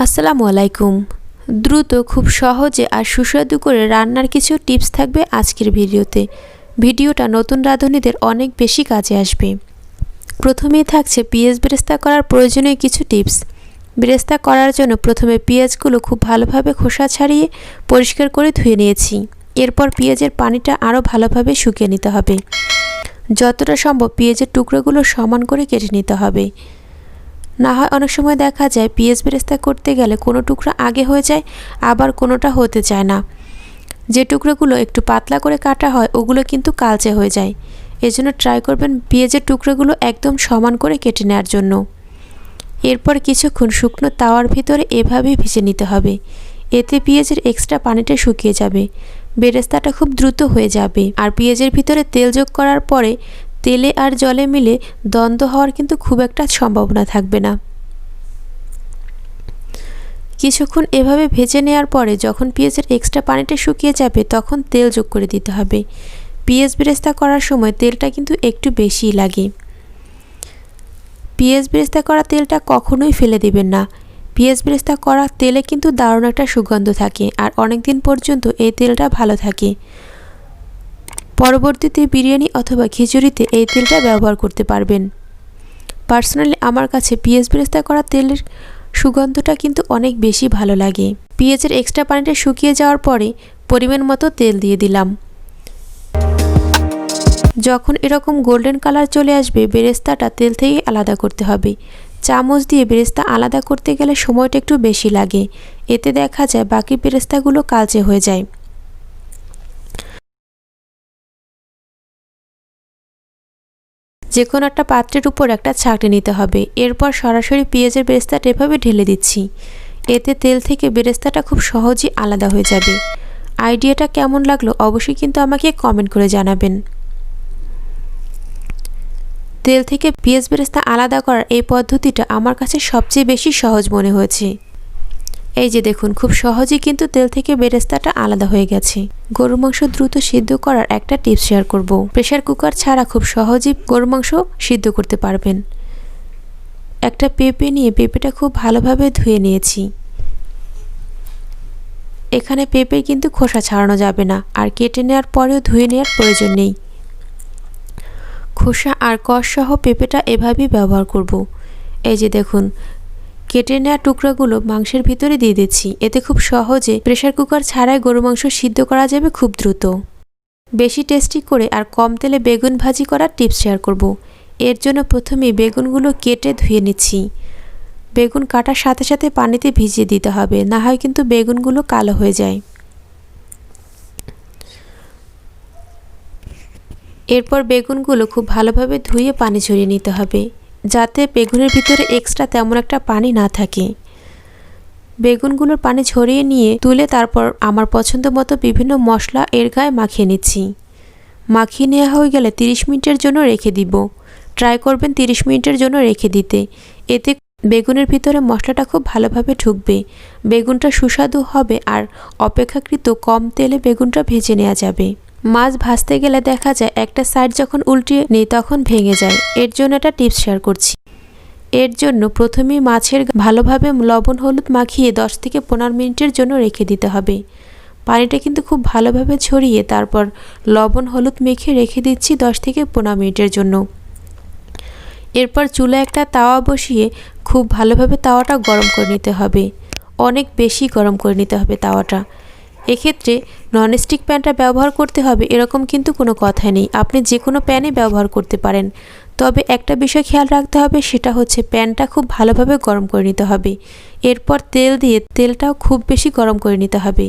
আসসালামু আলাইকুম। দ্রুত খুব সহজে আর সুস্বাদু করে রান্নার কিছু টিপস থাকবে আজকের ভিডিওতে। ভিডিওটা নতুন রাঁধুনিদের অনেক বেশি কাজে আসবে। প্রথমেই থাকছে পেঁয়াজ বেরেস্তা করার প্রয়োজনীয় কিছু টিপস। বেরেস্তা করার জন্য প্রথমে পেঁয়াজগুলো খুব ভালোভাবে খোসা ছাড়িয়ে পরিষ্কার করে ধুয়ে নিয়েছি। এরপর পেঁয়াজের পানিটা আরও ভালোভাবে শুকিয়ে নিতে হবে। যতটা সম্ভব পেঁয়াজের টুকরোগুলো সমান করে কেটে নিতে হবে। না হয় অনেক সময় দেখা যায় পেঁয়াজ বেরেস্তা করতে গেলে কোনো টুকরা আগে হয়ে যায়, আবার কোনোটা হতে চায় না। যে টুকরোগুলো একটু পাতলা করে কাটা হয় ওগুলো কিন্তু কালচে হয়ে যায়। এজন্য ট্রাই করবেন পেঁয়াজের টুকরোগুলো একদম সমান করে কেটে নেওয়ার জন্য। এরপর কিছুক্ষণ শুকনো তাওয়ার ভিতরে এভাবে ভেজে নিতে হবে। এতে পেঁয়াজের এক্সট্রা পানিটা শুকিয়ে যাবে, বেরেস্তাটা খুব দ্রুত হয়ে যাবে। আর পেঁয়াজের ভিতরে তেল যোগ করার পরে তেলে আর জলে মিলে দ্বন্দ্ব হওয়ার কিন্তু খুব একটা সম্ভাবনা থাকবে না। কিছুক্ষণ এভাবে ভেজে নেওয়ার পরে যখন পেঁয়াজের এক্সট্রা পানিটা শুকিয়ে যাবে তখন তেল যোগ করে দিতে হবে। পেঁয়াজ বেরেস্তা করার সময় তেলটা কিন্তু একটু বেশিই লাগে। পেঁয়াজ বেরেস্তা করা তেলটা কখনোই ফেলে দিবেন না। পেঁয়াজ বেরেস্তা করা তেলে কিন্তু দারুণ একটা সুগন্ধ থাকে আর অনেক দিন পর্যন্ত এই তেলটা ভালো থাকে। পরবর্তীতে বিরিয়ানি অথবা খিচুড়িতে এই তেলটা ব্যবহার করতে পারবেন। পার্সোনালি আমার কাছে পেঁয়াজ বেরেস্তা করা তেলের সুগন্ধটা কিন্তু অনেক বেশি ভালো লাগে। পেঁয়াজের এক্সট্রা পানিটা শুকিয়ে যাওয়ার পরে পরিমাণ মতো তেল দিয়ে দিলাম। যখন এরকম গোল্ডেন কালার চলে আসবে বেরেস্তাটা তেল থেকে আলাদা করতে হবে। চামচ দিয়ে বেরেস্তা আলাদা করতে গেলে সময়টা একটু বেশি লাগে, এতে দেখা যায় বাকি বেরেস্তাগুলো কালচে হয়ে যায়। যে কোনো একটা পাত্রের উপর একটা ছাঁকনি নিতে হবে। এরপর সরাসরি পেঁয়াজের বেরেস্তাটা এভাবে ঢেলে দিচ্ছি। এতে তেল থেকে বেরেস্তাটা খুব সহজেই আলাদা হয়ে যাবে। আইডিয়াটা কেমন লাগলো অবশ্যই কিন্তু আমাকে কমেন্ট করে জানাবেন। তেল থেকে পেঁয়াজ বেরেস্তা আলাদা করার এই পদ্ধতিটা আমার কাছে সবচেয়ে বেশি সহজ মনে হয়েছে। এই যে দেখুন, খুব সহজেই কিন্তু তেল থেকে বেরেস্তাটা আলাদা হয়ে গেছে। গরুর মাংস দ্রুত সিদ্ধ করার একটা টিপস শেয়ার করব। প্রেসার কুকার ছাড়া খুব সহজেই গরুর মাংস সিদ্ধ করতে পারবেন। একটা পেঁপে নিয়ে পেঁপেটা খুব ভালোভাবে ধুয়ে নিয়েছি। এখানে পেঁপে কিন্তু খোসা ছাড়ানো যাবে না, আর কেটে নেওয়ার পরেও ধুয়ে নেওয়ার প্রয়োজন নেই। খোসা আর কষ সহ পেঁপেটা এভাবেই ব্যবহার করব। এই যে দেখুন, কেটে নেওয়া টুকরাগুলো মাংসের ভিতরে দিয়ে দিচ্ছি। এতে খুব সহজে প্রেসার কুকার ছাড়াই গরু মাংস সিদ্ধ করা যাবে খুব দ্রুত। বেশি টেস্টি করে আর কম তেলে বেগুন ভাজি করার টিপস শেয়ার করব। এর জন্য প্রথমেই বেগুনগুলো কেটে ধুয়ে নিচ্ছি। বেগুন কাটার সাথে সাথে পানিতে ভিজিয়ে দিতে হবে, না হয় কিন্তু বেগুনগুলো কালো হয়ে যায়। এরপর বেগুনগুলো খুব ভালোভাবে ধুয়ে পানি ঝরিয়ে নিতে হবে, যাতে বেগুনের ভিতরে এক্সট্রা তেমন একটা পানি না থাকে। বেগুনগুলোর পানি ঝরিয়ে নিয়ে তুলে তারপর আমার পছন্দ মতো বিভিন্ন মশলা এর গায়ে মাখিয়ে নিচ্ছি। মাখিয়ে নেওয়া হয়ে গেলে 30 মিনিটের জন্য রেখে দিব। ট্রাই করবেন 30 মিনিটের জন্য রেখে দিতে। এতে বেগুনের ভিতরে মশলাটা খুব ভালোভাবে ঢুকবে, বেগুনটা সুস্বাদু হবে আর অপেক্ষাকৃত কম তেলে বেগুনটা ভেজে নেওয়া যাবে। মাছ ভাজতে গেলে দেখা যায় একটা সাইড যখন উল্টিয়ে নেই তখন ভেঙে যায়। এর জন্য একটা টিপস শেয়ার করছি। এর জন্য প্রথমেই মাছের ভালোভাবে লবণ হলুদ মাখিয়ে 10 থেকে 15 মিনিটের জন্য রেখে দিতে হবে। পানিটা কিন্তু খুব ভালোভাবে ছড়িয়ে তারপর লবণ হলুদ মেখে রেখে দিচ্ছি 10 থেকে 15 মিনিটের জন্য। এরপর চুলায় একটা তাওয়া বসিয়ে খুব ভালোভাবে তাওয়াটা গরম করে নিতে হবে। অনেক বেশি গরম করে নিতে হবে তাওয়াটা। এক্ষেত্রে ননস্টিক প্যানটা ব্যবহার করতে হবে এরকম কিন্তু কোনো কথা নেই, আপনি যে কোনো প্যানে ব্যবহার করতে পারেন। তবে একটা বিষয় খেয়াল রাখতে হবে, সেটা হচ্ছে প্যানটা খুব ভালোভাবে গরম করে নিতে হবে। এরপর তেল দিয়ে তেলটাও খুব বেশি গরম করে নিতে হবে।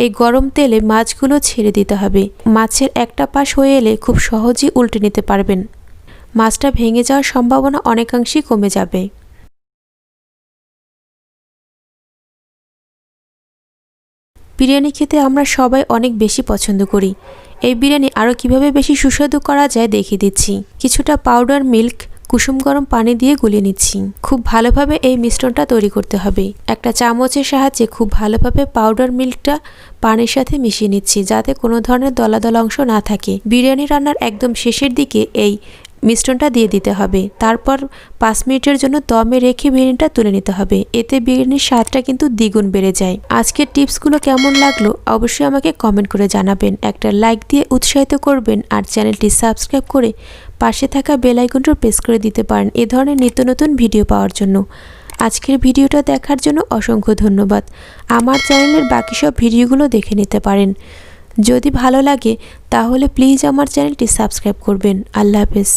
এই গরম তেলে মাছগুলো ছেড়ে দিতে হবে। মাছের একটা পাশ হয়ে এলে খুব সহজেই উল্টে নিতে পারবেন। মাছটা ভেঙে যাওয়ার সম্ভাবনা অনেকাংশেই কমে যাবে। বিরিয়ানি খেতে আমরা সবাই অনেক বেশি পছন্দ করি। এই বিরিয়ানি আরও কিভাবে বেশি সুস্বাদু করা যায় দেখিয়ে দিচ্ছি। কিছুটা পাউডার মিল্ক কুসুম গরম পানি দিয়ে গুলিয়ে নিচ্ছি। খুব ভালোভাবে এই মিশ্রণটা তৈরি করতে হবে। একটা চামচের সাহায্যে খুব ভালোভাবে পাউডার মিল্কটা পানির সাথে মিশিয়ে নিচ্ছি, যাতে কোনো ধরনের দলা দলা অংশ না থাকে। বিরিয়ানি রান্নার একদম শেষের দিকে এই মিশ্রণটা দিয়ে দিতে হবে। তারপর 5 মিনিটের জন্য দমে রেখে বিরিয়ানিটা তুলে নিতে হবে। এতে বিরিয়ানির স্বাদটা কিন্তু দ্বিগুণ বেড়ে যায়। আজকের টিপসগুলো কেমন লাগলো অবশ্যই আমাকে কমেন্ট করে জানাবেন। একটা লাইক দিয়ে উৎসাহিত করবেন আর চ্যানেলটি সাবস্ক্রাইব করে পাশে থাকা বেল আইকনটা প্রেস করে দিতে পারেন এ ধরনের নিত্য নতুন ভিডিও পাওয়ার জন্য। আজকের ভিডিওটা দেখার জন্য অসংখ্য ধন্যবাদ। আমার চ্যানেলের বাকি সব ভিডিওগুলো দেখে নিতে পারেন। যদি ভালো লাগে তাহলে প্লিজ আমার চ্যানেলটি সাবস্ক্রাইব করবেন। আল্লাহ হাফেজ।